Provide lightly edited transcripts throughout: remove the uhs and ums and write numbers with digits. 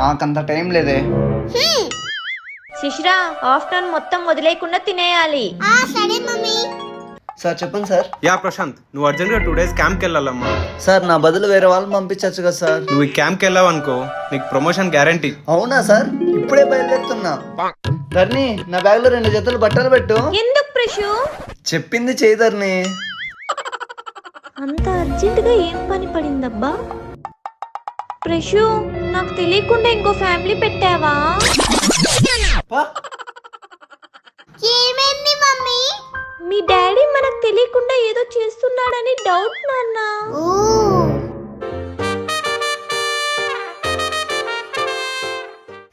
నాకంత టైం లేదే. శిశిరా ఆఫ్టర్నూన్ మొత్తం వదిలేకుండా తినేయాలి. సరే మమ్మీ. సార్ చెప్పండి సార్. యా ప్రశాంత్, నువ్వు అర్జెంట్గా 2 days క్యాంప్కి వెళ్ళాలమ్మా. సార్ నా బదులు వేరే వాళ్ళని పంపించచ్చు కదా సార్. నువ్వు ఈ క్యాంప్కి వెళ్ళావు అనుకో, నీకు ప్రమోషన్ గ్యారంటీ. అవునా సార్? ఇప్పుడే బయలుదేరుతున్నా. ధర్ని, నా బ్యాగ్ లో 2 జతలు బట్టలు పెట్టు. ఎందుకు ప్రశు? చెప్పింది చేయి ధర్ని. అంత అర్జెంట్ గా ఏం పని పడిందబ్బా? ప్రశు, నాకు తెలియకుండా ఇంకో ఫ్యామిలీ పెట్టావా? ఏమైంది మమ్మీ? మీ డాడీ మనకు తెలియకుండా ఏదో చేస్తున్నాడని డౌట్ నాన్న.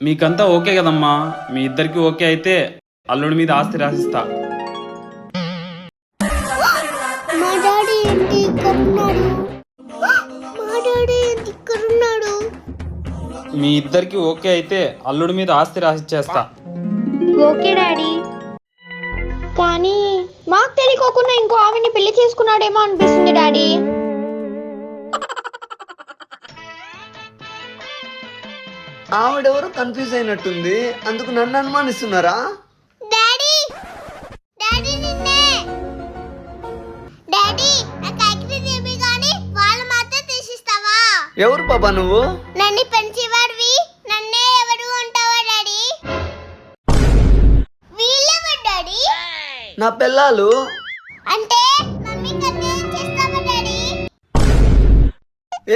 మీకంతా ఓకే కదమ్మా? మీ ఇద్దరికి ఓకే అయితే అల్లుడి మీద ఆస్తి రాసిస్తా. మా డాడీ ఏంటి ఇక్కడ ఉన్నాడు? మీ ఇద్దరికి ఓకే అయితే అల్లుడి మీద ఆస్తి రాసిచ్చేస్తా. Okay daddy. కానీ మాకు తెలియకోకుండా ఇంకో ఆవిడ్ని పెళ్లి చేసుకున్నాడేమో అనిపిస్తుంది డాడీ. ఆవిడెవరో కన్ఫ్యూజ్ అయినట్టుంది, అందుకు నన్ను అనుమానిస్తున్నారా? డాడీ డాడీ నిన్నే. డాడీ నాకు ఐక్రీ దేవి గాని వాళ్ళు మాత్రం తీసిస్తావా? ఎవరు పాపా నువ్వు? నన్ను పెంచేవాడివి, నన్నే ఎవరు అంటావా డాడీ? వీళ్ళెవరు డాడీ? నా పిల్లలు. అంటే మమ్మీ కన్యాయం చేస్తావా డాడీ?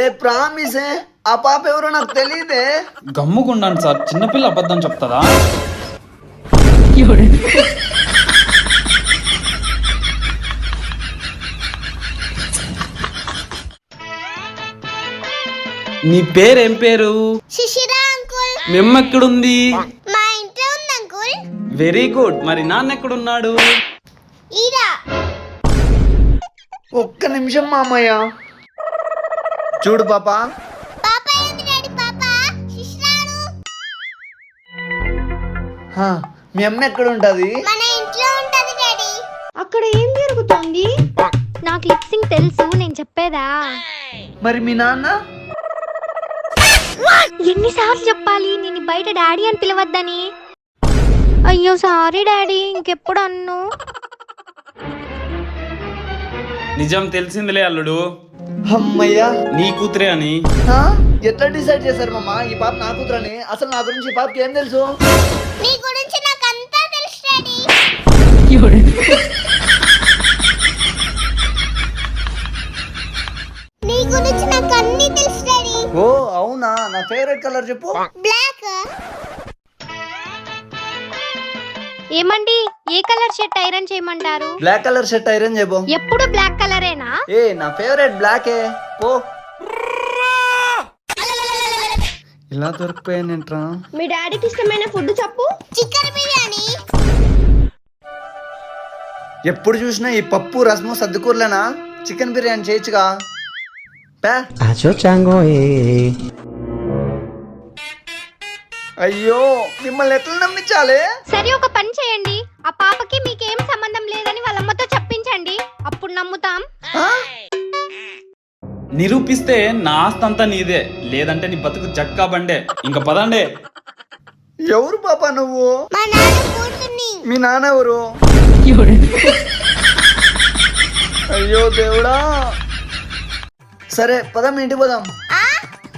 ఏ ప్రామిసే, ఆ పాప ఎవరో నాకు తెలియదే. గమ్ముకుండాను సార్, చిన్నపిల్ల అబద్ధం చెప్తుందా? నీ పేరేం పేరు? శిశిరా అంకుల్. మెమ్మెక్కడుంది? మా ఇంట్లో ఉంది అంకుల్. Very good. మరి నాన్న ఎక్కడున్నాడు? ఈరా. ఒక్క నిమిషం మామయ్య. చూడు పాపా. పాపా ఏంది డాడీ? పాపా శిశిరాను. మీ అమ్మ ఎక్కడ ఉంటది? మన ఇంట్లో ఉంటది డాడీ. అక్కడ ఏం జరుగుతోంది? నాకు లిప్సింగ్ తెలుసు, నేను చెప్పేదా? మరి మీ నాన్న? ఎన్నిసార్లు చెప్పాలి నేను బయట డాడీ అని పిలవద్దని? అయ్యో సారీ డాడీ, ఇంకెప్పుడు అన్ను. నిజం తెలిసిందిలే అల్లుడు, అమ్మయ్యా. నీ కూతురే అని. ఎట్లా డిసైడ్ చేశారు మామ ఈ పాప నా కూతురని? అసలు నా గురించి ఈ పాపకి ఏం తెలుసు? నీ గురించి నాకు అంతా తెలుసు డాడీ. నీ గురించి నాకు అన్ని తెలుసు డాడీ. ఓ అవునా? నా ఫేవరెట్ కలర్ చెప్పు. బ్లాక్. ఏమండి, ఏ కలర్ షర్ట్ ఐరన్ చేయమంటారు? బ్లాక్ కలర్ షర్ట్ ఐరన్ చేయబో. ఎప్పుడు బ్లాక్ కలరేనా? ఏ నా ఫేవరెట్ బ్లాకే. ఓ ఇలా దొరికిపోయానంట్రా. మీ డాడీకి ఇష్టమైన ఫుడ్ చెప్పు. చికెన్ బిర్యానీ. ఎప్పుడు చూసినా ఈ పప్పు రసము సర్దుకూరలేనా? చికెన్ బిర్యానీ చేయొచ్చుగా. అయ్యో మిమ్మల్ని ఎట్లా నమ్మించాలి? సరే ఒక పని చేయండి, ఆ పాపకి మీకేం సంబంధం లేదని వాళ్ళమ్మతో చెప్పించండి, అప్పుడు నమ్ముతాం. నిరూపిస్తే నా ఆస్తంతా నీదే, లేదంటే నీ బతుకు జట్కా బండే. ఇంక పదండే. ఎవరు పాపా నువ్వు? మా నాన్న కూతుర్ని. మీ నాన్న ఎవరు? అయ్యో దేవుడా. సరే పదం, మన ఇంటికి పోదాం.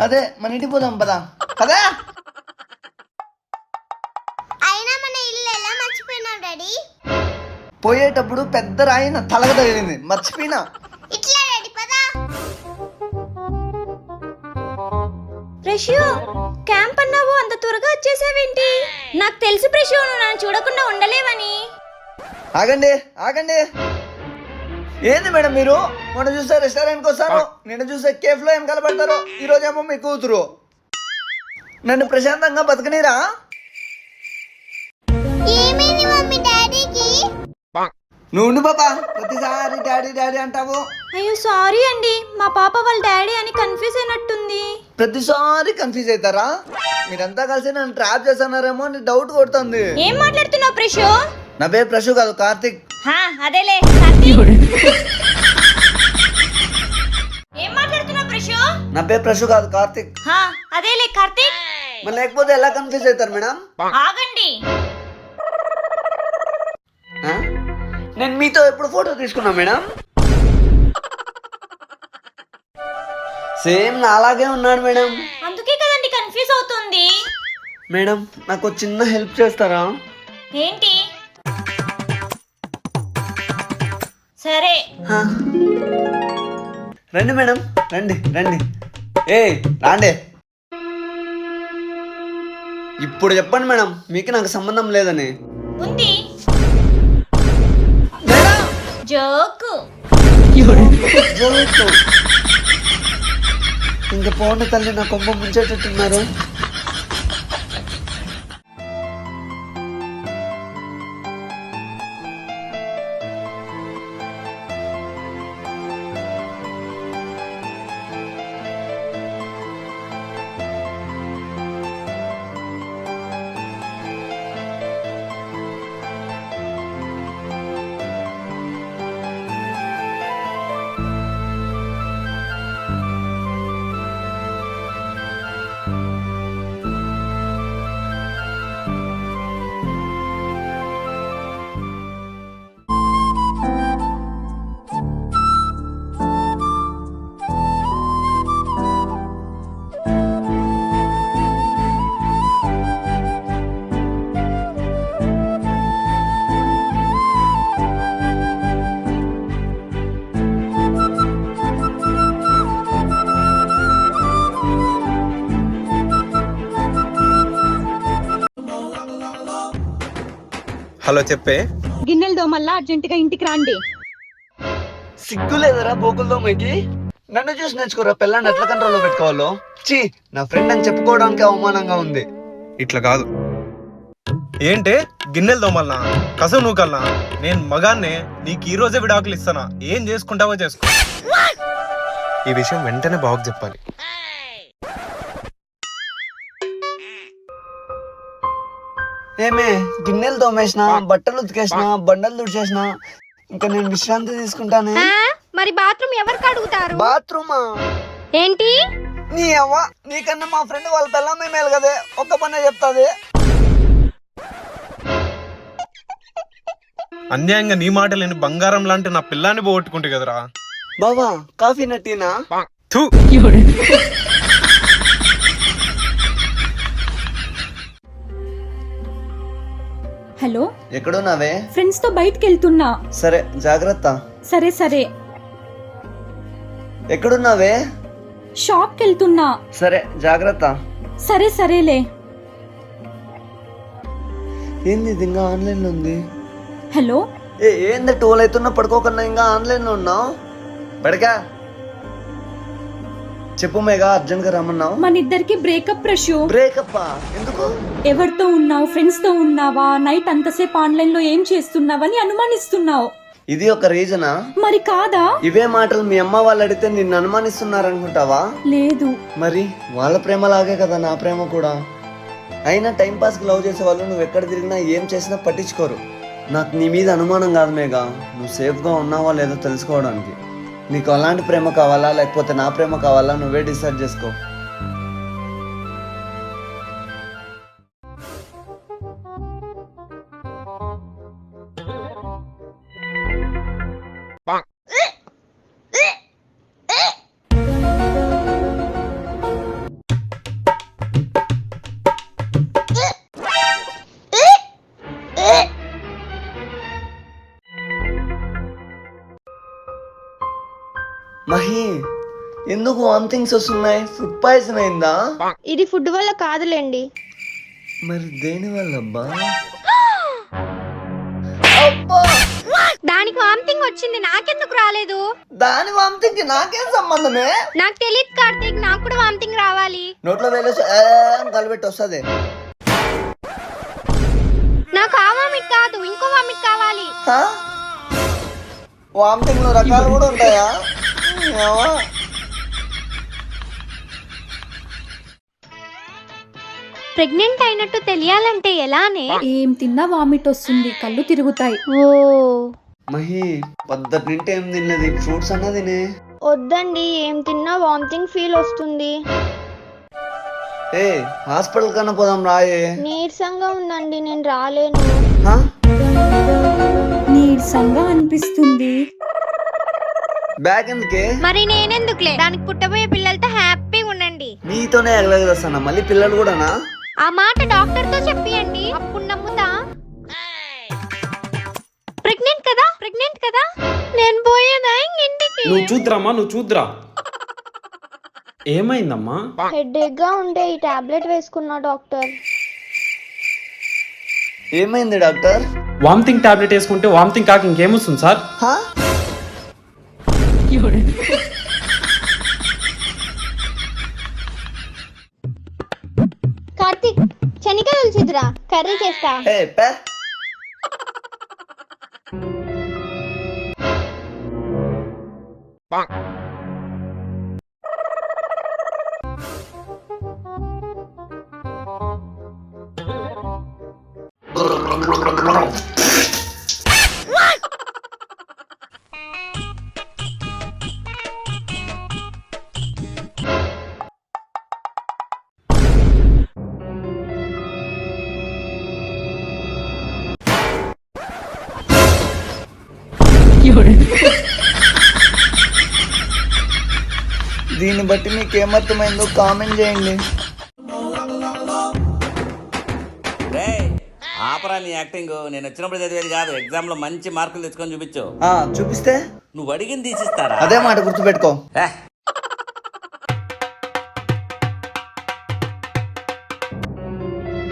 అదే మన ఇంటికి పోదాం, పదా పదా. అయినా మన ఇల్లు ఎలా మర్చిపోయినావు డాడీ? పోయేటప్పుడు పెద్ద రాయి నా తలగ తగిలింది, మర్చిపోయినా. ఇట్లా డాడీ పదా. ప్రశు, క్యాంప్ అన్నావు, అంత త్వరగా వచ్చేసావేంటి? నాకు తెలుసు ప్రశు, నువ్వు నన్ను చూడకుండా ఉండలేవని. ఆగండి ఆగండి. ఏంది మేడం మీరు? మొన్న చూస్తే రెస్టారెంట్కి వస్తారు, నిన్న చూస్తే కేఫ్ లో ఏం కలపడతారు, ఈ రోజేమో మీ కూతురు. నన్ను ప్రశాంతంగా బతకనీరా? ఏమైంది మమ్మీ డాడీకి? నువ్వు ఉండు పాపా, ప్రతిసారి డాడీ డాడీ అంటావు. అయ్యో సారీ అండి, మా పాప వాళ్ళ డాడీ అని కన్ఫ్యూజ్ అయినట్టుంది. ప్రతిసారి కన్ఫ్యూజ్ అవుతారా? మీరంతా కలిసి నన్ను ట్రాప్ చేస్తున్నారేమో అని డౌట్ కొడుతుంది. ఏం మాట్లాడుతున్నావు ప్రశు? నా పేరు ప్రశు కాదు, కార్తిక్. అదేలే. ఏం మాట్లాడుతున్నావు ప్రశు? ప్రశు నా పేరు ప్రశు కాదు, కార్తిక్. అదేలే కార్తీక్. మరి లేకపోతే ఎలా కన్ఫ్యూజ్ అవుతారు మేడం? ఆగండి. ఆ? నేను మీతో ఎప్పుడు ఫోటో తీసుకున్నా మేడం? సేమ్ నా అలాగే ఉన్నాడు మేడం. అందుకే కదండి కన్ఫ్యూజ్ అవుతుంది. మేడం నాకు ఒక చిన్న హెల్ప్ చేస్తారా? ఏంటి? సరే. ఆ. రండి మేడం, రండి రండి. ఏ రాండే. ఇప్పుడు చెప్పండి మేడం, మీకు నాకు సంబంధం లేదని. ఉంది. Madam joke. జోకు. ఇంక పోండి తల్లి, నా కొంప ముంచేటట్టున్నారు. హలో చెప్పే. గిన్నెలు దోమల్లా అర్జెంటుగా ఇంటికి రండి. సిగ్గు లేదరా బోకులతో మీకు? నన్ను చూసి నేర్చుకోరా పిల్లని ఎట్లా కంట్రోల్లో పెట్టుకోవాలో. చీ, నా ఫ్రెండ్ అని చెప్పుకోవడానికి అవమానంగా ఉంది. ఇట్లా కాదు. ఏంటే గిన్నెలు దోమల్నా? కసవు నూకల్నా? నేను మగాన్నే, నీకు ఈ రోజే విడాకులు ఇస్తానా? ఏం చేసుకుంటావో చేసుకో. ఈ విషయం వెంటనే బాగు చెప్పాలి. ఏమే, గిన్నెలు తోమేసిన, బట్టలు ఉతికేసిన, బండలు తుడిచేసిన, ఇంకా నేను విశ్రాంతి తీసుకుంటానే. మరి బాత్రూమ్ ఎవరికి అడుగుతారు? బాత్రూమా? ఏంటి? నీ అవ్వ, నీకన్నా మా ఫ్రెండ్ వాళ్ళ పిల్లమే మేలు కదే, ఒక్క పనే చెప్తాది. అన్యాయంగా నీ మాట లేని బంగారం లాంటి నా పిల్లాన్ని పోగొట్టుకుంటే కదరా. బావా, కాఫీ నటీనా? థూ. హలో, ఎక్కడున్నావే? ఫ్రెండ్స్ తో బయటికి వెళ్తున్నా. సరే జాగ్రత్త. సరే సరే. ఎక్కడున్నావే? షాప్ కి వెళ్తున్నా. సరే జాగ్రత్త. సరే సరేలే. ఏంది ఇది ఇంకా ఆన్లైన్ లో ఉంది? హలో, ఏంది 12 అవుతున్నా పడుకోకుండా ఇంకా ఆన్లైన్ లో ఉన్నావు? పడకా చెప్పు మేఘా, అర్జెంట్ గా రమ్మన్నావు. మన ఇద్దరికి బ్రేకప్ ప్రశు. బ్రేకప్? ఎందుకు? ఎవరితో ఉన్నావు? ఫ్రెండ్స్ తో ఉన్నావా? నైట్ అంతసేపు ఆన్లైన్ లో ఏం చేస్తున్నావని అనుమానిస్తున్నావు. ఇది ఒక రీజనా? మరి కాదా? ఇవే మాటలు మీ అమ్మ వాళ్ళు అడిగితే నిన్ను అనుమానిస్తున్నారనుకుంటావా? లేదు. మరి వాళ్ళ ప్రేమలాగే కదా నా ప్రేమ కూడా. అయినా టైం పాస్ కి లవ్ చేసే వాళ్ళు నువ్వు ఎక్కడ తిరిగినా ఏం చేసినా పట్టించుకోరు. నాకు నీ మీద అనుమానం కాదు మేఘా, నువ్వు సేఫ్ గా ఉన్నావా లేదో తెలుసుకోవడానికి. నీకు అలాంటి ప్రేమ కావాలా లేకపోతే నా ప్రేమ కావాలా, నువ్వే డిసైడ్ చేసుకో. మహి, ఎందుకు వామిటింగ్స్ వస్తున్నాయి? ఫుడ్ పాయిజన్ అయిందా? ఇది ఫుడ్ వల్ల కాదులేండి. మరి దేని వల్ల అబ్బా? దానికి వామిటింగ్ వచ్చింది, నాకెందుకు రాలేదు? దాని వామిటింగ్ కి నాకేం సంబంధమే? నాకు తెలియదు కార్తీక్, నాకు కూడా వామిటింగ్ రావాలి. నోట్లో వేలేసి కలిపెట్టి వస్తుంది. నాకు ఆ వామిట్ కాదు, ఇంకో వామిట్ కావాలి. వామిటింగ్ లో రకాలు కూడా ఉంటాయా? ప్రెగ్నెంట్ అయినట్టు తెలియాలంటే ఎలానే? ఏం తిన్నా వామిట్ వస్తుంది, కళ్ళు తిరుగుతాయి. ఓ మహి, పొద్దుటి నింటే ఏం తినలేదు, ఫ్రూట్స్ అన్నా తినే. వద్దండి, ఏం తిన్నా వామిటింగ్ ఫీల్ వస్తుంది. ఏ హాస్పిటల్ కన్నా పోదాం రాయే. నీరసంగా ఉందండి, నేను రాలేను. హా? నీరసంగా అనిపిస్తుంది. బ్యాగ్ ఎందుకే? మరి నేనెందుకులే, దానికి పుట్టబోయే పిల్లలతో హ్యాపీగా ఉండండి. నీతోనే ఎగలగదస్తానా మళ్ళీ పిల్లలు కూడానా? ఆ మాట డాక్టర్ తో చెప్పియండి, అప్పుడు నమ్ముతా. ప్రెగ్నెంట్ కదా నేను పోయేదా ఇంటికి? నువ్వు చూద్దామా, నువ్వు చూద్దురా. ఏమైందమ్మా? హెడేక్ గా ఉంటే ఈ టాబ్లెట్ వేసుకున్నా డాక్టర్. ఏమైంది డాక్టర్? వామిటింగ్ టాబ్లెట్ వేసుకుంటే వామిటింగ్ కాక ఇంకేమొస్తుంది సార్? హా? కార్తీక్, శనికాయలు చిద్రా కర్రీ చేస్తా. ఏ పే. దీన్ని బట్టి మీకు ఏమర్థమైందో కామెంట్ చేయండి. ఆపరా నీ యాక్టింగ్. నేను వచ్చినప్పుడు చదివేది కాదు, ఎగ్జామ్ లో మంచి మార్కులు తెచ్చుకొని చూపించు. చూపిస్తే నువ్వు అడిగింది తీసిస్తారా? అదే మాట గుర్తుపెట్టుకో.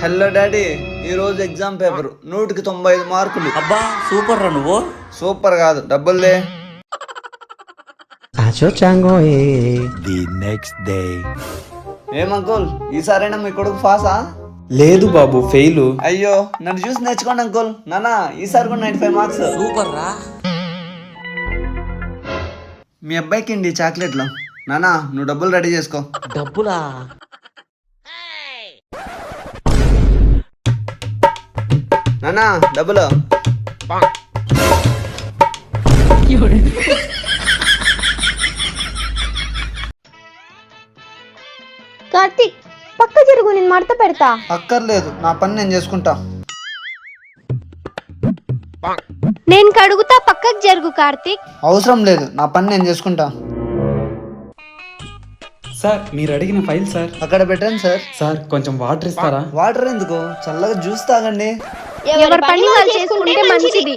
హలో డాడీ, ఈ రోజు ఎగ్జామ్ పేపర్ 100కి 95 మార్కులు. అబ్బా సూపర్ రా నువ్వు. సూపర్ కాదు, డబ్బుల్దే. ఏమంకుల్, ఈసారైనా మీ కొడుకు ఫాసా? లేదు బాబు, ఫెయిల్. అయ్యో, నన్ను చూసి నేర్చుకోండి అంకుల్. నానా ఈసారి కూడా 95 మార్క్స్. సూపర్ రా. మీ అబ్బాయికి అండి చాక్లెట్లు. నానా నువ్వు డబ్బులు రెడీ చేసుకో. డబ్బులా? నానా డబ్బులు. కార్తీక్, పక్క జరుగు, నేను మడత పెడతా. అక్కర్లేదు, నా పని నేను చేసుకుంటా. నేను కడుగుతా, పక్కకు జరుగు కార్తీక్. అవసరం లేదు, నా పని నేను చేసుకుంటా. సార్ మీరు అడిగిన ఫైల్ సార్. అక్కడ పెట్టండి సార్. సార్ కొంచెం వాటర్ ఇస్తారా? వాటర్ ఎందుకు, చల్లగా జ్యూస్ తాగండి. ఎవరి పని వాళ్ళు చేసుకుంటే మంచిది.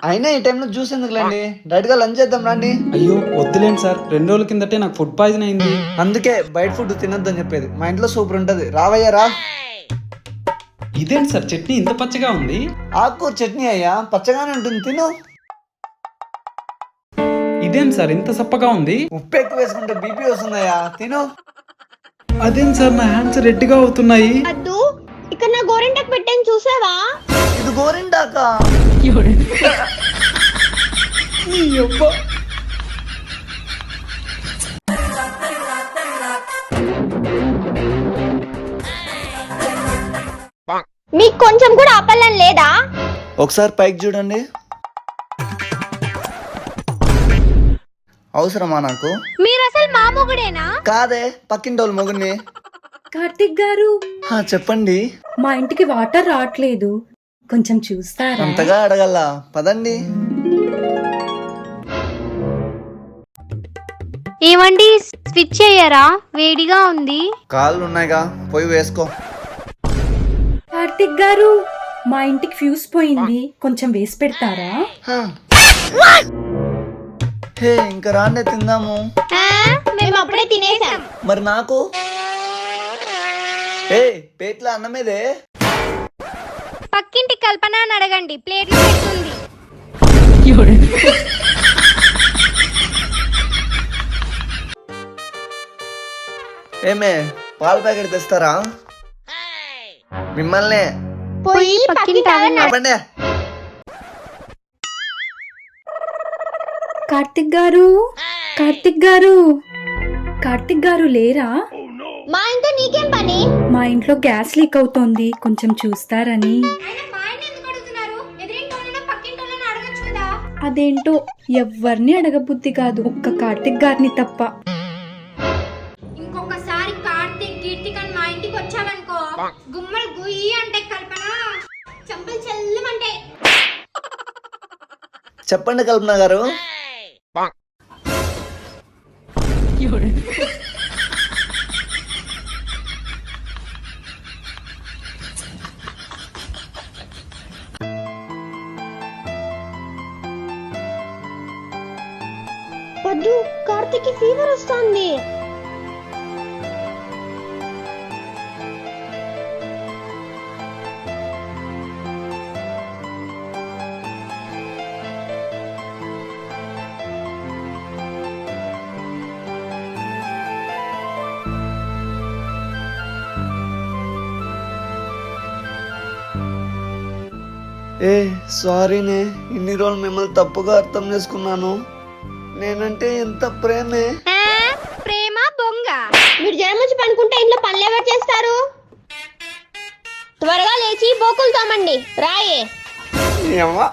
అయినా ఈ టైంలో జ్యూస్ ఎందుకులేండి, డైరెక్ట్ గా లంచ్ చేద్దాం రండి. అయ్యో వద్దులేండి సార్, 2 రోజుల కిందటే నాకు ఫుడ్ పాయిజన్ అయింది. అందుకే బయట ఫుడ్ తినొద్దని చెప్పేది. మా ఇంట్లో సూపర్ ఉంటది, రావయ్యా రా. ఇదేంటి సార్ చట్నీ ఇంత పచ్చగా ఉంది? ఆకుకూర చట్నీ అయ్యా, పచ్చగానే ఉంటుంది, తిను. ఇదేం సార్ ఇంత సప్పగా ఉంది? ఉప్పు ఎక్కువ వేసుకుంటే బీపీ వస్తుందయ్యా, తిను. అదేం సార్ నా హ్యాండ్స్ రెడ్ గా అవుతున్నాయి? అద్దు, ఇక్కడ నా గోరింటకు పెట్టాను చూసావా? ఇది గోరింటాకా? నీ అబ్బ. మీకు కొంచెం కూడా ఆపల్లని లేదా? ఒకసారి పైకి చూడండి. అవసరమా నాకు? మీరు అసలు మా మొగుడేనా? కాదే, పక్కింటోళ్ళు మొగుడిని. కార్తిక్ గారు, చెప్పండి. మా ఇంటికి వాటర్ రావట్లేదు, కొంచెం చూస్తారా? అంతగా అడగల, పదండి. ఏమండి, స్విచ్ చేయరా? వేడిగా ఉంది. కాళ్ళు ఉన్నాయిగా, పోయి వేసుకో. కార్తిక్ గారు, మా ఇంటికి ఫ్యూజ్ పోయింది, కొంచెం వేసి పెడతారా? హే, ఇంకా రాండే తిందాము. మేము అప్పుడే తినేసాం. మరి నాకు? ఏ పేట్ల అన్నమేదే. పక్కింటి కల్పన అని అడగండి, ప్లేట్లు పెడుతుంది. ఏమే, పాల ప్యాకెట్ తెస్తారా? మిమ్మల్ని. పోయి పక్కింటి చెప్పండి. కార్తిక్ గారు, కార్తిక్ గారు, కార్తిక్ గారు లేరా? మా ఇంట్లో నీకేం పని? మా ఇంట్లో గ్యాస్ లీక్ అవుతోంది, కొంచెం చూస్తారని. అదేంటో ఎవ్వరిని అడగబుద్ధి కాదు, ఒక్క కార్తిక్ గారిని తప్ప. ఇంకొకసారి కార్తీక్ కీర్తికన్ మా ఇంటికి వచ్చావనుకో గుమ్మలు గుయ్యి అంటే కల్పన చంపలు చెల్లమంటే. చెప్పండి కల్పన గారు. వద్దు, కార్తీక్ ఫీవర్ వస్తుంది. ఏ సారీనే, ఇన్ని రోజులు మిమ్మల్ని తప్పుగా అర్థం చేసుకున్నాను. నేనంటే ఎంత ప్రేమే. ప్రేమ బొంగ. మీరు జ్వరం వచ్చి పనుకుంటే ఇంట్లో పనులు ఎవరు చేస్తారు? త్వరగా లేచి బోకులు తోమండి. రాయే ఏమ్మా?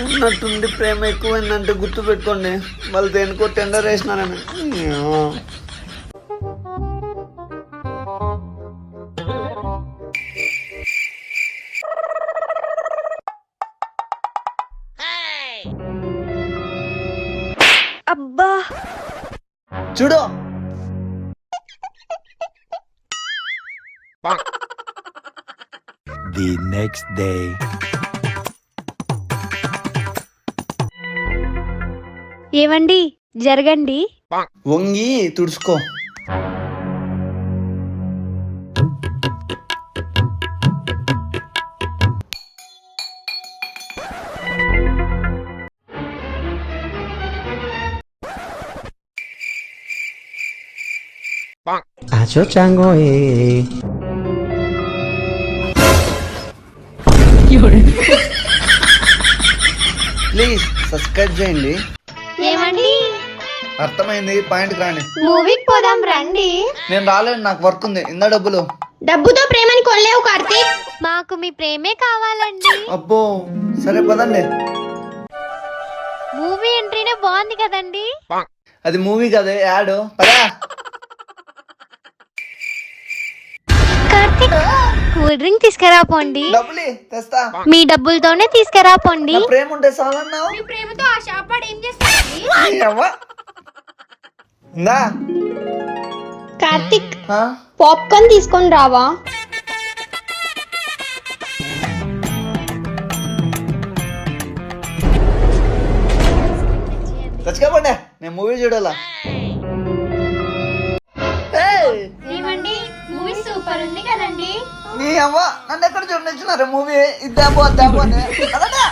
ఉన్నట్టుండి ప్రేమ ఎక్కువైందంటే గుర్తు పెట్టుకోండి. వాళ్ళు దేనికో టెండర్ వేసినారని. అబ్బా చూడు, The next day. ఏవండి జరగండి. వంగి తుడుచుకో. Acho chango ప్లీజ్ సబ్స్క్రైబ్ చేయండి. ఏమండి? అర్థమైంది, పాయింట్ రాండి. మూవీకి పోదాం రండి. నేను రాలేను, నాకు వర్క్ ఉంది. ఇందా డబ్బులు. డబ్బుతో ప్రేమని కొనలేవు కార్తీక్. మాకు మీ ప్రేమే కావాలండి. అబ్బో సరే పదండి. మూవీ ఎంట్రీనే బాగుంది కదండి. అది మూవీ కదే, యాడ్. పదా. కార్తీక్ కూల్ డ్రింక్ తీసుకురా పోండి. డబ్బులు తెస్తా. మీ డబ్బులతోనే తీసుకురా పోండి. నా ప్రేమ ఉంటే చాలన్నావు. మీ ప్రేమతో ఆ షాపాడు ఏం చేస్తాడండి? ఇందా. కార్తీక్ ఆ? పాప్కార్న్ తీసుకొని రావా? తెచ్చుకోపండి, నేను మూవీ చూడాలా. ఏమండి? మూవీ సూపర్ ఉంది కదండి. నీ అవ్వ నన్ను ఎక్కడ చూడనిచ్చినారు మూవీ? ఇద్దాబో అద్దాబో అని. పదండి.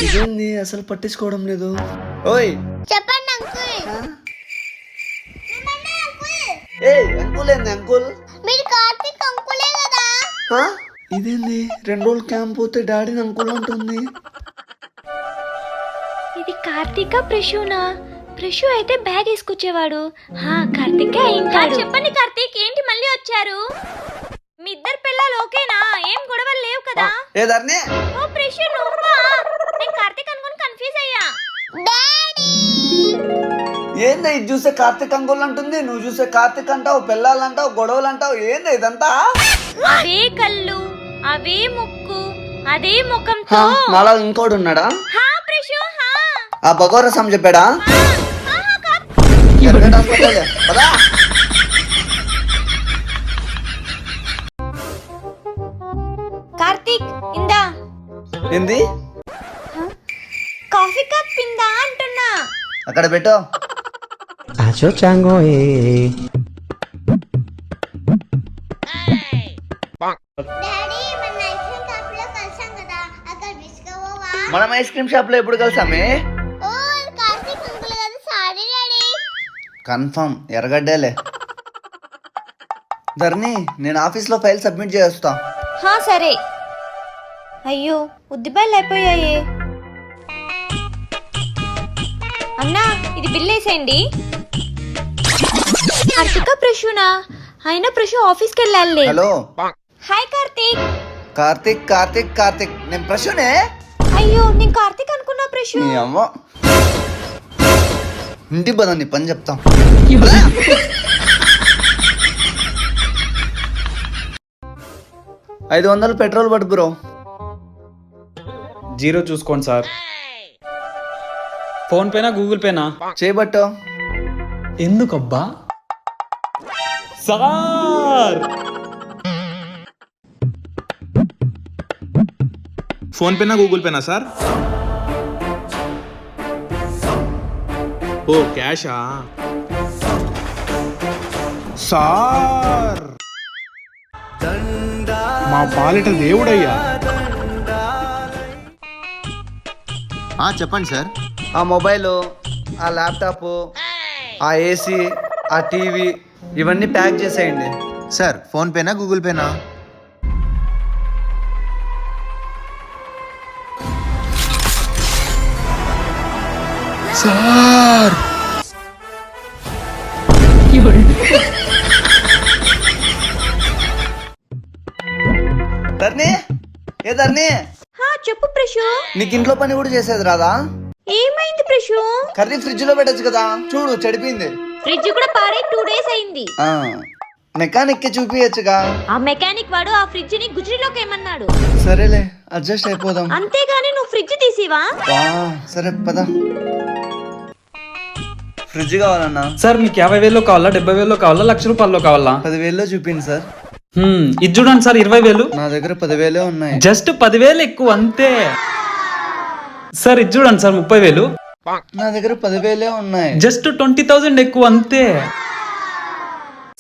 ఇదేంది అసలు పట్టించుకోవడం లేదు. ఓయ్ చెప్పండి అంకుల్. ఏ అంకుల్ ఏంది అంకుల్? మీరు కార్తీక్ అంకులే కదా. ఆ? ఇదేంది 2 రోజులు క్యాంప్ పోతే డాడీని అంకుల్ అంటుంది. ఇది కార్తీక ప్రశూనా? ప్రశు అయితే బ్యాగ్ వేసుకొచ్చేవాడు. కార్తీకే అయింటాడు. చెప్పండి కార్తీక్, ఏంటి మళ్ళీ వచ్చారు? మీ ఇద్దరు పిల్లలు ఓకేనా? ఏం గొడవలు లేవు కదా? ఏ ధర్ని? ఓ ప్రశు నువ్వా? నేను కార్తీక్ అనుకుని కన్ఫ్యూజ్ అయ్యా. ఏంది ఇది చూసే కార్తీక్ అంకుల్ అంటుంది, నువ్వు చూసే కార్తీక్ అంటావు, పిల్లలు అంటావు, గొడవలు అంటావు. ఏంది ఇదంతా? అవే కళ్ళు, అవే ముక్కు, అదే ముఖంతో. నాలా ఇంకోడు ఉన్నాడా? ప్రశు ఆ భగవరసం చెప్పాడా? ఎర్రగడ్డ హాస్పిటల్. పదా. కార్తీక్ ఇందా ఏంది? కాఫీ కప్ ఇందా అంటున్నా. అక్కడ పెట్టు. Acho chango డాడీ మన ఐస్ క్రీమ్ షాప్ లో కలిసాం కదా, అక్కడ తీసుకోవా? మనం ఐస్ క్రీమ్ షాప్ లో ఎప్పుడు కలిసామే? ఓ కార్తీక్ అంకుల్ కదా. Sorry daddy. కన్ఫర్మ్ ఎర్రగడ్డలే. ధర్ని, నేను ఆఫీస్ లో ఫైల్ సబ్మిట్ చేస్తా. సరే. అయ్యో ఉద్దిపాయలు అయిపోయాయి. అన్నా ఇది బిల్ వేసేయండి. కార్తిక ప్రశూనా అయినా ప్రశు ఆఫీస్కి వెళ్ళాలి. Hello hi Karthik. కార్తిక్ కార్తిక్ కార్తిక్, నేను ప్రశ్నే. అయ్యో నేను కార్తీక్ అనుకున్నా ప్రశు. నీ అమ్మ ఇంటి పద, నీ పని చెప్తాం. 500 పెట్రోల్ పట్టు బ్రో. జీరో చూసుకోండి సార్. ఫోన్ పేనా గూగుల్ పేనా? చేయబట్టు. ఎందుకబ్బా సార్? ఫోన్ పేనా గూగుల్ పేనా సార్? ఓ క్యాషా సార్? మా పాలిట దేవుడయ్యా. చెప్పండి సార్. ఆ మొబైల్, ఆ ల్యాప్టాప్, ఆ ఏసీ, ఆ టీవీ ఇవన్నీ ప్యాక్ చేసేయండి. సార్ ఫోన్ పేనా గూగుల్ పేనా? సార్ ధర్ని, ఏ ధర్ని, చెప్పు ప్రశు. నీకు ఇంట్లో పని కూడా చేసేది రాదా? ఏమైంది ప్రశు? కర్రీ ఫ్రిడ్జ్ లో పెట్టచ్చు కదా, చూడు చెడిపోయింది. ఫ్రిడ్జ్ కూడా పాడే 2 days అయింది. మెకానిక్ కి చూపించచ్చుగా. ఆ మెకానిక్ వాడు ఆ ఫ్రిడ్జ్ ని గుజరీలోకి ఏమన్నాడు. సరేలే, అడ్జస్ట్ అయిపోదాం. అంతేగాని నువ్వు ఫ్రిడ్జ్ తీసివా? సరే పద. ఫ్రిడ్జ్ కావాలన్నా? సార్ మీకు 50,000 కావాలా, 70,000 కావాలా, 1,00,000 రూపాయల్లో కావాలా? 10,000 చూపింది సార్. ఇది చూడండి సార్, 20,000. నా దగ్గర 10,000 ఉన్నాయి. జస్ట్ 10,000 ఎక్కువ అంతే. సార్ ఇది చూడండి సార్, 30,000. నా దగ్గర 10,000 ఉన్నాయి. జస్ట్ 20,000 ఎక్కువ అంతే.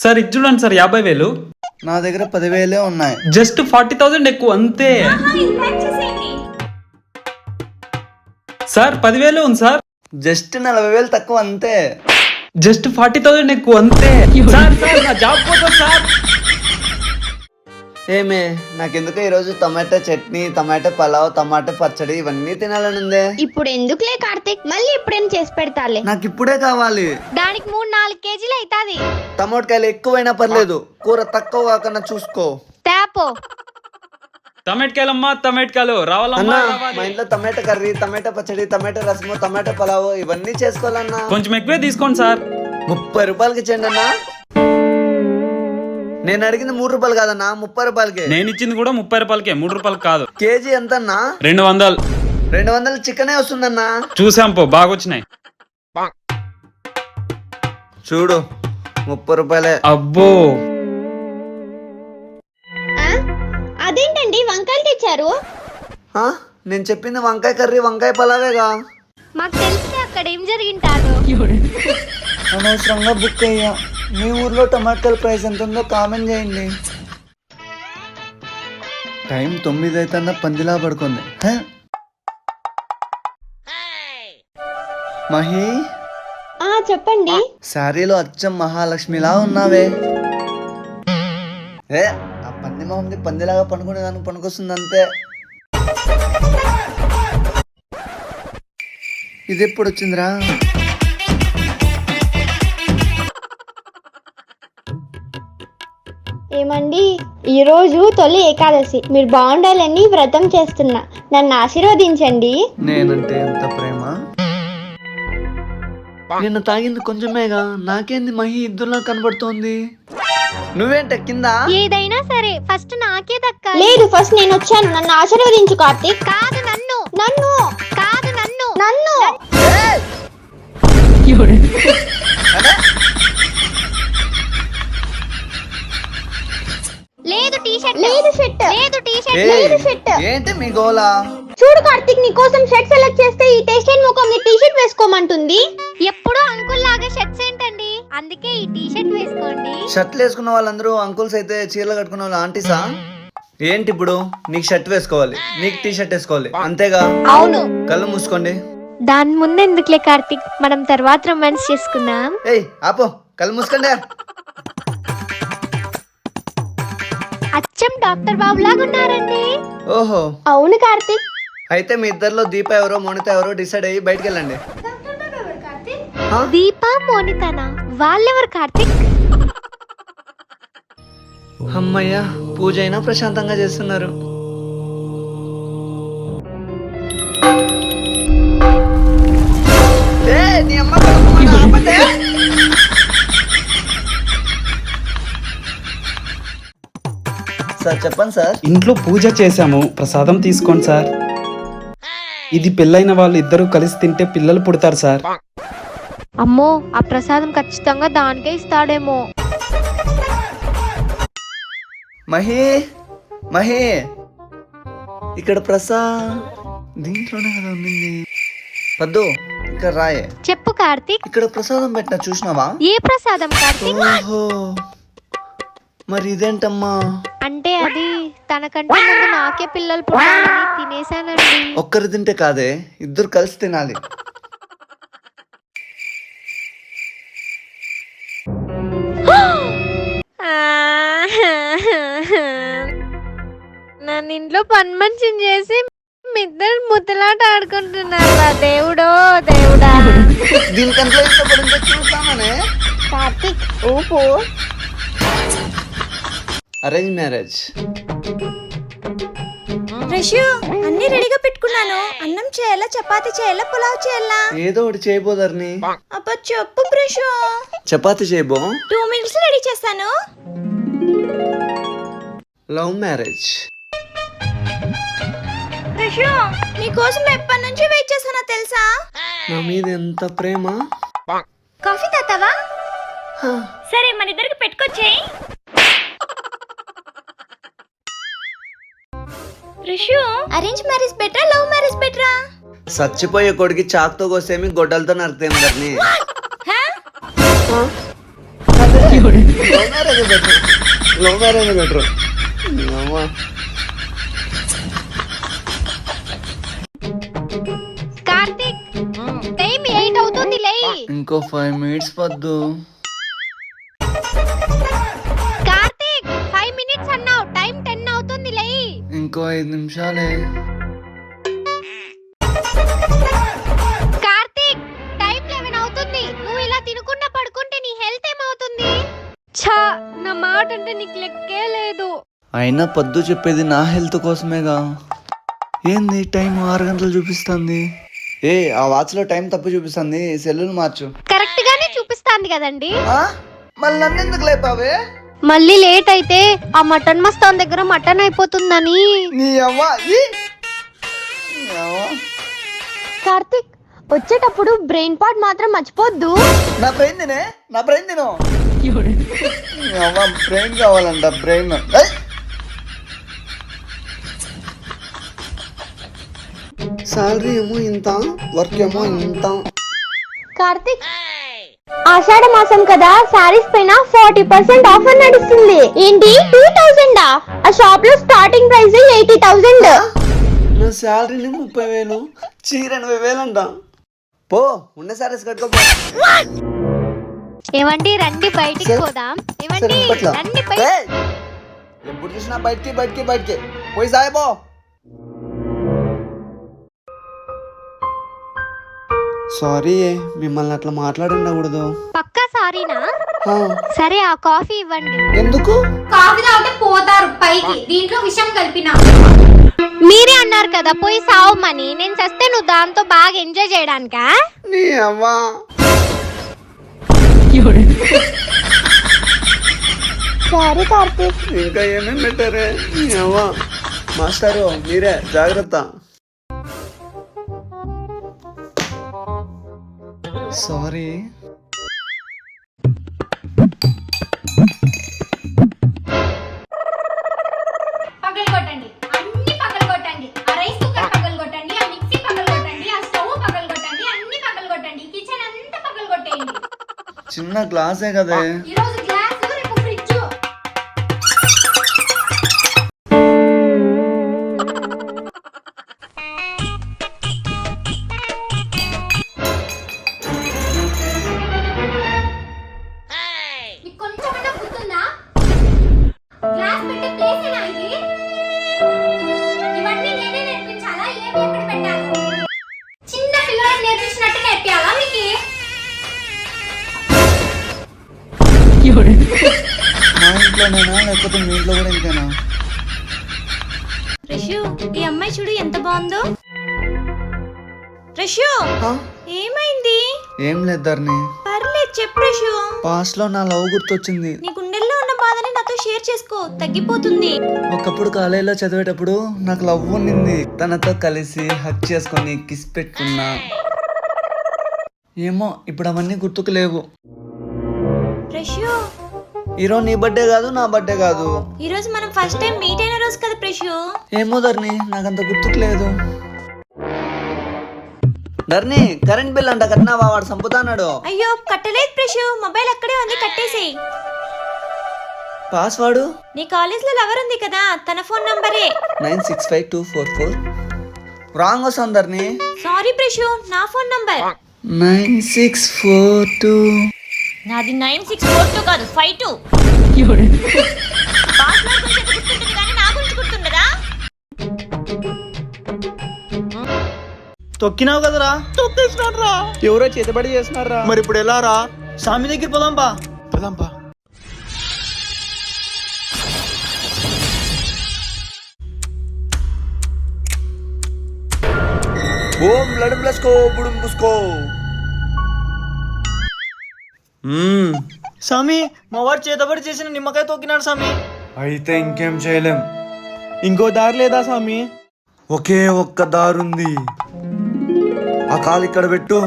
సార్ ఇది చూడండి సార్, 50,000. నా దగ్గర 10,000 ఉన్నాయి. జస్ట్ 40,000 ఎక్కువ అంతే. సార్ 10,000 ఉంది సార్. జస్ట్ 40,000 తక్కువ అంతే. జస్ట్ 40,000 ఎక్కువ అంతే. సార్ సార్ నా జాబ్ పోతుంది సార్. ఏమే, నాకెందుకు ఈరోజు టమాటా చట్నీ, టమాటా పలావ్, టమాటా పచ్చడి ఇవన్నీ తినాలని ఉందే. ఇప్పుడు ఎందుకులే కార్తీక్, మళ్ళీ ఎప్పుడైనా చేసి పెడతాలే. నాకు ఇప్పుడే కావాలి. దానికి 3-4 కేజీలు అవుతాది. టమాటకాయలు ఎక్కువైనా పర్లేదు, కూర తక్కువ కాకుండా చూసుకో. తేపో. టమాటకాయలమ్మా, టమాటకాయలు రావాలమ్మా, అన్నా, రావాలి. మా ఇంట్లో టమాటా కర్రీ, టమాటా పచ్చడి, టమాటా రసము, టమాటా పలావ్ ఇవన్నీ చేసుకోవాలన్నా. కొంచెం ఎక్కువే తీసుకోండి సార్. 30 రూపాయలకి ఇచ్చేయండి అన్నా. నేను అడిగింది 3 రూపాయలు కాదన్నా, 30 రూపాయలకి. నేను ఇచ్చింది కూడా 30 రూపాయలకే, 3 రూపాయలు కాదు. కేజీ ఎంత అన్నా? 200. 200 చికెనే వస్తుందన్నా. చూసాం పో, బాగా వచ్చినాయి. చూడు 30 రూపాయలే. అబ్బో అదేంటండి వంకాయలు తెచ్చారు? నేను చెప్పింది వంకాయ కర్రీ, వంకాయ పలావేగా. మాకు తెలిస్తే అక్కడ ఏం జరిగింటారు. అనవసరంగా బుక్ అయ్యా. మీ ఊర్లో టమాటాల ప్రైస్ ఎంత ఉందో కామెంట్ చేయండి. టైం 9 అయితే పందిలా పడుకుంది. మహి, చెప్పండి. శారీలో అచ్చం మహాలక్ష్మిలా ఉన్నావే. ఆ పంది మొహంది పందిలాగా పనుకునే దానికి పనికొస్తుంది అంతే. ఇది ఎప్పుడు వచ్చిందిరా? ఏమండి, ఈరోజు తొలి ఏకాదశి, మీరు బాగుండాలని వ్రతం చేస్తున్నా, నన్ను ఆశీర్వదించండి. నేనంటే ఎంత ప్రేమ. నిన్న తాగింది కొంచెమేగా, నాకేంది మహి ఇద్దరులా కనబడుతోంది. నువ్వేంట కింద? ఏదైనా సరే ఫస్ట్ నాకే దక్కాలి. లేదు, ఫస్ట్ నేను వచ్చాను, నన్ను ఆశీర్వదించు కార్తీక్. కాదు నన్ను. నన్ను కాదు, నన్ను. నన్ను. లేదు టీ-షర్ట్, లేదు షర్ట్, లేదు టీ-షర్ట్, లేదు షర్ట్. ఏంటి మీ గోలా? చూడు కార్తీక్, నీ కోసం షర్ట్ సెలెక్ట్ చేస్తే ఈ టేస్ట్ అండ్ ముఖం టీ-షర్ట్ వేసుకోమంటుంది. ఎప్పుడు అంకుల్ లాగా షర్ట్స్ ఏంటండి, అందుకే ఈ టీ-షర్ట్ వేసుకోండి. షర్ట్లు వేసుకున్న వాళ్ళందరూ అంకుల్స్ అయితే చీరలు కట్టుకున్న వాళ్ళు ఆంటీసా? ఏంటి ఇప్పుడు నీకు షర్ట్ వేసుకోవాలి, నీకు టీ షర్ట్ వేసుకోవాలి, అంతేగా? అవును. కళ్ళు మూసుకోండి. దాని ముందు ఎందుకులే కార్తీక్, మనం తర్వాత రొమాన్స్ చేసుకుందాం. ఏయ్ ఆపో, కళ్ళు మూసుకోండి. అచ్చం డాక్టర్ బాబు లాగా ఉన్నారండి. ఓహో అవును కార్తీక్. అయితే మీ ఇద్దరిలో దీప ఎవరో మోనిత ఎవరో డిసైడ్ అయ్యి బయటికి వెళ్ళండి. దీపా మోనితనా? వాళ్ళెవరు కార్తీక్? అమ్మయ్యా, పూజ అయినా ప్రశాంతంగా చేస్తున్నారు. నీ అమ్మ కడుపు మంట, ఆపండి. సార్ చెప్పండి సార్. ఇంట్లో పూజ చేశాము, ప్రసాదం తీసుకోండి సార్. ఇది పెళ్ళైన వాళ్ళు ఇద్దరు కలిసి తింటే పిల్లలు పుడతారు సార్. అమ్మో, ఆ ప్రసాదం ఖచ్చితంగా దానికే ఇస్తాడేమో. మహి మహి, ఇక్కడ దీంట్లోనే కదా ఉండింది. పద్దు, ఇక్కడ రాయే. చెప్పు కార్తీక్. ఇక్కడ ప్రసాదం పెట్టిన చూసినావా? ఏ ప్రసాదం కార్తీక్? ఓహో, మరి ఇదేంటమ్మా? అంటే అది తనకంటే ముందు నాకే పిల్లలు పుట్టాలని తినేసానండి. ఒక్కరు తింటే కాదే, ఇద్దరు కలిసి తినాలి. నన్ను ఇంట్లో పని మనిషిని చేసి మీ ఇద్దరు ముద్దలాట ఆడుకుంటున్నారా? దేవుడో దేవుడా. దీనికంటే ఇష్టపడిందో చూస్తామనే. కార్తీక్ ఊపు. Arrange marriage. ప్రశు, అన్ని రెడీగా పెట్టుకున్నాను. అన్నం చేయాలా, చపాతీ చేయాలా, పులావ్ చేయాలా? ఏదో ఒకటి చేయబోదర్ని. అబ్బా చెప్పు ప్రశు. చపాతి చేయబో. 2 minutes రెడీ చేస్తాను. Love marriage. ప్రశు, నీకోసం ఎప్పటి నుంచి వెయిట్ చేస్తున్నా తెలుసా? నా మీద ఎంత ప్రేమ. కాఫీ తాతావా? సరే, మన ఇద్దరికి పెట్టుకొచ్చేయి. ప్రశు, అరేంజ్ మ్యారేజ్ బెటరా, లవ్ మ్యారేజ్ బెటరా? చచ్చిపోయే కొడుకి చాక్తో కోసేమి, గొడ్డలతో నరికేమి Dharni. Love marriage better. Karthik, time 8 అవుతుంది, లే. ఇంకో 5 minutes పద్దు. కార్తీక్, 5 minutes అన్నావు, టైం 10 అవుతుంది, లే. ఇంకో 5 నిమిషాలే. కార్తీక్, టైం 11 అవుతుంది. నువ్వు ఇలా తినకుండా పడుకుంటే నీ హెల్త్ ఏమవుతుంది? ఛా, నా మాట అంటే నీకు లెక్కే లేదు. అయినా పద్దు చెప్పేది నా హెల్త్ కోసమేగా. ఏంది టైం 6 గంటలు చూపిస్తుంది? ఆ వాచ్ లో టైం తప్పు చూపిస్తుంది, సెల్లులు మార్చు. కరెక్ట్ గానే చూపిస్తాంది కదండి. మళ్ళీ నన్ను ఎందుకు లేపావే? మళ్ళీ లేట్ అయితే ఆ మటన్ మస్తాన్ దగ్గర మటన్ అయిపోతుందని. నీ అవ్వ. కార్తీక్, వచ్చేటప్పుడు బ్రెయిన్ పార్ట్ మాత్రం మర్చిపోద్దు. నా బ్రెయిన్ తినే, నా బ్రెయిన్ తిను. బ్రెయిన్ కావాలంట, బ్రెయిన్. సాలరీ ఏమో ఇంత, వర్క్ ఏమో ఇంత. కార్తీక్, ఆషాఢ మాసం కదా, సారీస్ పైన 40% ఆఫర్ నడుస్తుంది. ఏంటి 2000? ఆ షాప్ లో స్టార్టింగ్ ప్రైస్ 80,000. నా శాలరీని 30,000, చీర 80,000 అంట. పో, ఉన్న సారీస్ కట్టుకోపో. ఏమండి, రండి బయటికి పోదాం. ఏమండి, రండి ఎప్పుడు చూసినా బయటికి బయటికి బయటికి పోయి సాయబో. సారీ, మిమ్మల్ని అట్లా మాట్లాడకూడదు. పక్కా సారీనా? సరే, ఆ కాఫీ ఇవ్వండి. ఎందుకు? కాఫీ తాగితే పోతారు పైకి, దీంట్లో విషం కలిపిన. మీరే అన్నారు కదా పోయి సావమని. నేను చస్తే నువ్వు దాంతో బాగా ఎంజాయ్ చేయడానికా? నీ అవ్వా. సారీ కార్తీక్. ఇంకా ఏమేమి పెట్టారే? నీ అవ్వా. మాస్టారు మీరే జాగ్రత్త. సారీ. పగలగొట్టండి, అన్ని పగలగొట్టండి. ఆ రైస్ కుక్కర్ పగలగొట్టండి, ఆ మిక్సీ పగలగొట్టండి, ఆ స్టవ్ పగలగొట్టండి, అన్ని పగలగొట్టండి. కిచెన్ అంతా పగలగొట్టేయండి. చిన్న గ్లాసే కదే. ఈ రోజు గ్లాస్, రేపు ఫ్రిడ్జ్. మీకు కొంచెమైనా గుర్తుందా? గ్లాస్ పెట్టే ప్లేసేనా ఇది? ఇవన్నీ నేనే నేర్పించాలా? ఏమి ఎక్కడ పెట్టాను? చిన్న పిల్లలకు నేర్పించినట్టు నేర్పియాలా మీకు? మా ఇంట్లో ఇంట్లోనేనా లేకపోతే మీ ఇంట్లో కూడా ఇంతేనా? ప్రశు ఈ అమ్మాయి చూడు ఎంత బాగుందో. ప్రశు హా? ఏమైంది? ఏం లేదు ధరణి, పర్లేదు చెప్పు ప్రశు. పాస్ట్ లో నా లవ్ గుర్తొచ్చింది. నీ గుండెల్లో ఉన్న బాధని నాతో షేర్ చేసుకో, తగ్గిపోతుంది. ఒకప్పుడు కాలేజీలో చదివేటప్పుడు నాకు లవ్ ఉండింది. తనతో కలిసి హక్ చేసుకొని కిస్ పెట్టుకున్నా. ఏమో ఇప్పుడు అవన్నీ గుర్తుకు లేవు. ప్రశు ఈరోజు నీ బర్త్డే కాదు, నా బర్త్డే కాదు. ఈ రోజు మనం ఫస్ట్ టైం మీట్ అయిన రోజు కదా ప్రశు. ఏమో ధరణి, నాకంత గుర్తుకు లేదు. ధరణి, కరెంట్ బిల్ అంట కట్టినావా? వాడు సంపుతాన్నాడు. అయ్యో కట్టలేదు ప్రశు, మొబైల్ అక్కడే ఉంది, కట్టేసేయ్. పాస్వర్డ్ నీ కాలేజ్ లో లవర్ ఉంది కదా, తన ఫోన్ నంబరే. 965244. రాంగ్ వస్తుంది ధరణి. సారీ ప్రశు, నా ఫోన్ నంబర్ 9642. నాది 9642 కాదు 52. పాస్వర్డ్ గురించి ఎంత గుర్తుంటుంది కానీ నా గురించి గుర్తుండదా? తొక్కినావు కదరా? తొక్కేసినారా? ఎవరో చేతబడి చేస్తున్నారా? మరి ఇప్పుడు ఎలా రా? స్వామి దగ్గర పోదాంపా. పదాంపా. ఓం బ్లడ్ ప్లస్కో బుడుం పుస్కో. స్వామి, మా వాడు చేతబడి చేసిన నిమ్మకాయ తొక్కినాడు స్వామి. అయితే ఇంకేం చేయలేం. ఇంకో దారి లేదా స్వామి? ఒకే ఒక్క దారుంది. ఆ కాలు ఇక్కడ పెట్టు.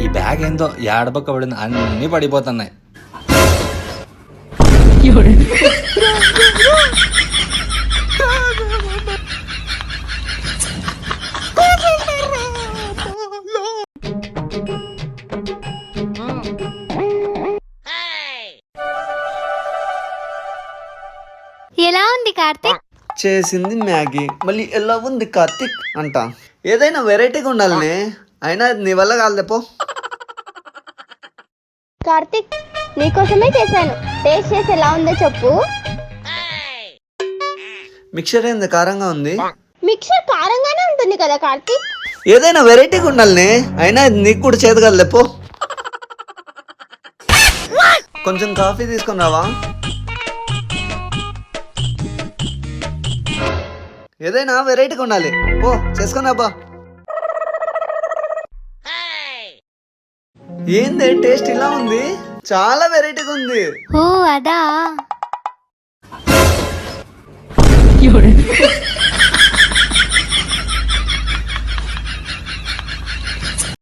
ఈ బ్యాగ్ ఏందో ఏడపక్క పడింది, అన్ని పడిపోతున్నాయి. ఎలా ఉంది కార్తీక్? చేసింది మ్యాగీ, మళ్ళీ ఎలా ఉంది కార్తిక్ అంట. ఏదైనా వెరైటీగా ఉండాలని. అయినా అది నీ వల్ల కాలేపో. కార్తీక్ నీకోసమే చేశాను, టేస్ట్ చేసి ఎలా ఉందో చెప్పు. మిక్చర్ ఏంది కారంగా ఉంది? మిక్సర్ కారంగానే ఉంటుంది కదా కార్తీక్. ఏదైనా వెరైటీగా ఉండాలని. అయినా అది నీకు కూడా చేత కదలేపో. కొంచెం కాఫీ తీసుకుని రావా? ఏదైనా వెరైటీగా ఉండాలి. పో చేసుకుని రాబా. ఏంది టేస్ట్ ఇలా ఉంది? చాలా వెరైటీగా ఉంది. ఓ అదా